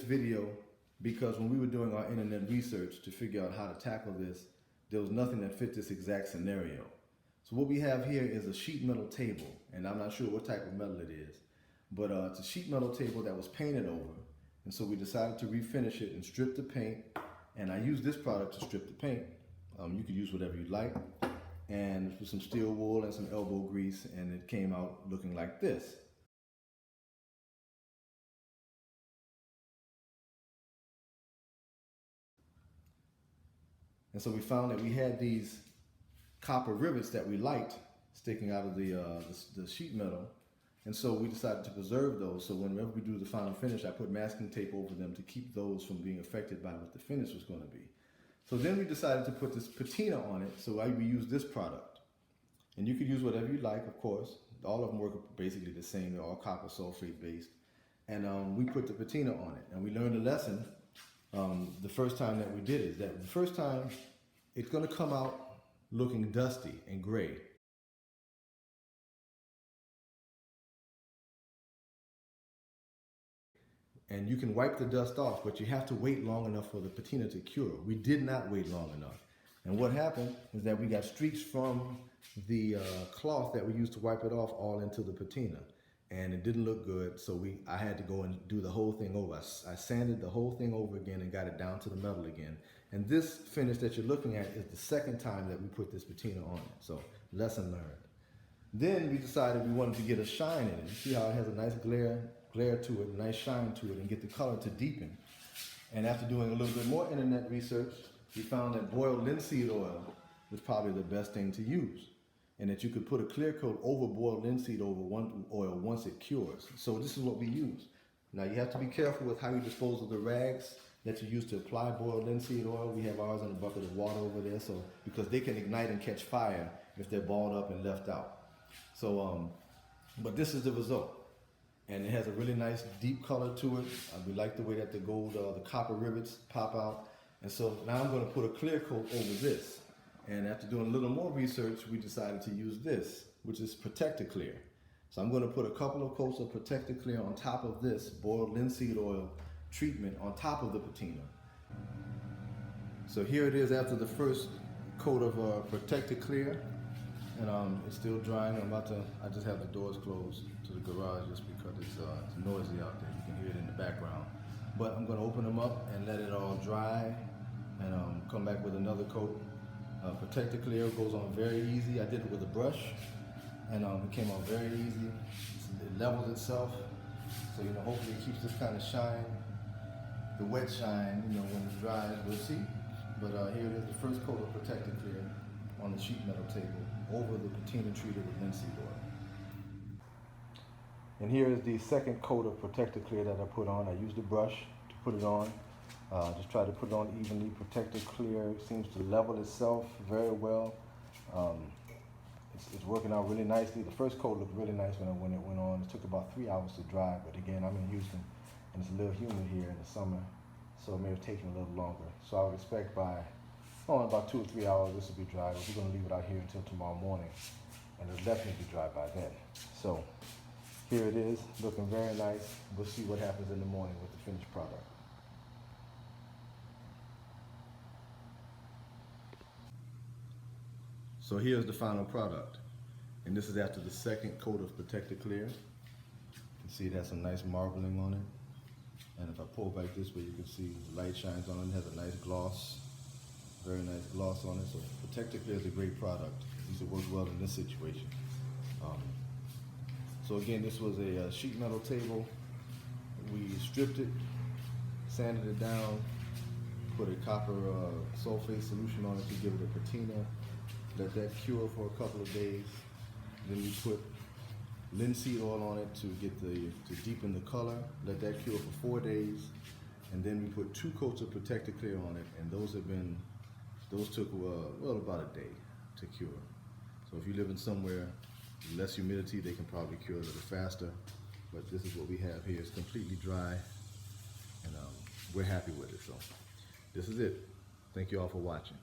video because when we were doing our internet research to figure out how to tackle this, there was nothing that fit this exact scenario. So what we have here is a sheet metal table, and I'm not sure what type of metal it is, but it's a sheet metal table that was painted over. And so we decided to refinish it and strip the paint. And I used this product to strip the paint. You could use whatever you like. And with some steel wool and some elbow grease, and it came out looking like this. And so we found that we had these copper rivets that we liked sticking out of the sheet metal. And so we decided to preserve those. So whenever we do the final finish, I put masking tape over them to keep those from being affected by what the finish was going to be. So then we decided to put this patina on it. So we used this product. And you could use whatever you like, of course. All of them work basically the same. They're all copper sulfate based. And we put the patina on it. And we learned a lesson the first time that we did it. That the first time, it's going to come out looking dusty and gray. And you can wipe the dust off, but you have to wait long enough for the patina to cure. We did not wait long enough. And what happened is that we got streaks from the cloth that we used to wipe it off all into the patina. And it didn't look good, so I had to go and do the whole thing over. I sanded the whole thing over again and got it down to the metal again. And this finish that you're looking at is the second time that we put this patina on it. So lesson learned. Then we decided we wanted to get a shine in it. You see how it has a nice glare to it, a nice shine to it, and get the color to deepen. And after doing a little bit more internet research, we found that boiled linseed oil was probably the best thing to use, and that you could put a clear coat over boiled linseed oil once it cures. So this is what we use. Now you have to be careful with how you dispose of the rags that you use to apply boiled linseed oil. We have ours in a bucket of water over there, so because they can ignite and catch fire if they're balled up and left out. So, but this is the result. And it has a really nice deep color to it. We like the way that the gold, the copper rivets pop out. And so now I'm going to put a clear coat over this. And after doing a little more research, we decided to use this, which is ProtectaClear. So I'm going to put a couple of coats of ProtectaClear on top of this boiled linseed oil treatment on top of the patina. So here it is after the first coat of ProtectaClear. And it's still drying. I just have the doors closed to the garage just because it's noisy out there. You can hear it in the background. But I'm going to open them up and let it all dry and come back with another coat. ProtectaClear goes on very easy. I did it with a brush and it came on very easy. It levels itself. So, hopefully it keeps this kind of shine, the wet shine, when it dries, we'll see. But here it is, the first coat of ProtectaClear on the sheet metal table over the patina treated with linseed oil. And here is the second coat of ProtectaClear that I put on. I used a brush to put it on. Just try to put it on evenly. ProtectaClear seems to level itself very well. It's working out really nicely. The first coat looked really nice when it went on. It took about 3 hours to dry, but again, I'm in Houston and it's a little humid here in the summer, so it may have taken a little longer. So I would expect by about 2 or 3 hours this will be dry, but we're going to leave it out here until tomorrow morning, and it'll definitely be dry by then. So here it is, looking very nice. We'll see what happens in the morning with the finished product. So here's the final product, and this is after the second coat of ProtectaClear. You can see it has some nice marbling on it, and if I pull back this way, you can see the light shines on it. It has a nice gloss. Very nice gloss on it. So ProtectaClear is a great product. It needs to work well in this situation. So again, this was a sheet metal table. We stripped it, sanded it down, put a copper sulfate solution on it to give it a patina. Let that cure for a couple of days. Then we put linseed oil on it to deepen the color. Let that cure for 4 days. And then we put 2 coats of ProtectaClear on it, and those took about a day to cure. So if you live in somewhere with less humidity, they can probably cure a little faster. But this is what we have here. It's completely dry, and we're happy with it. So this is it. Thank you all for watching.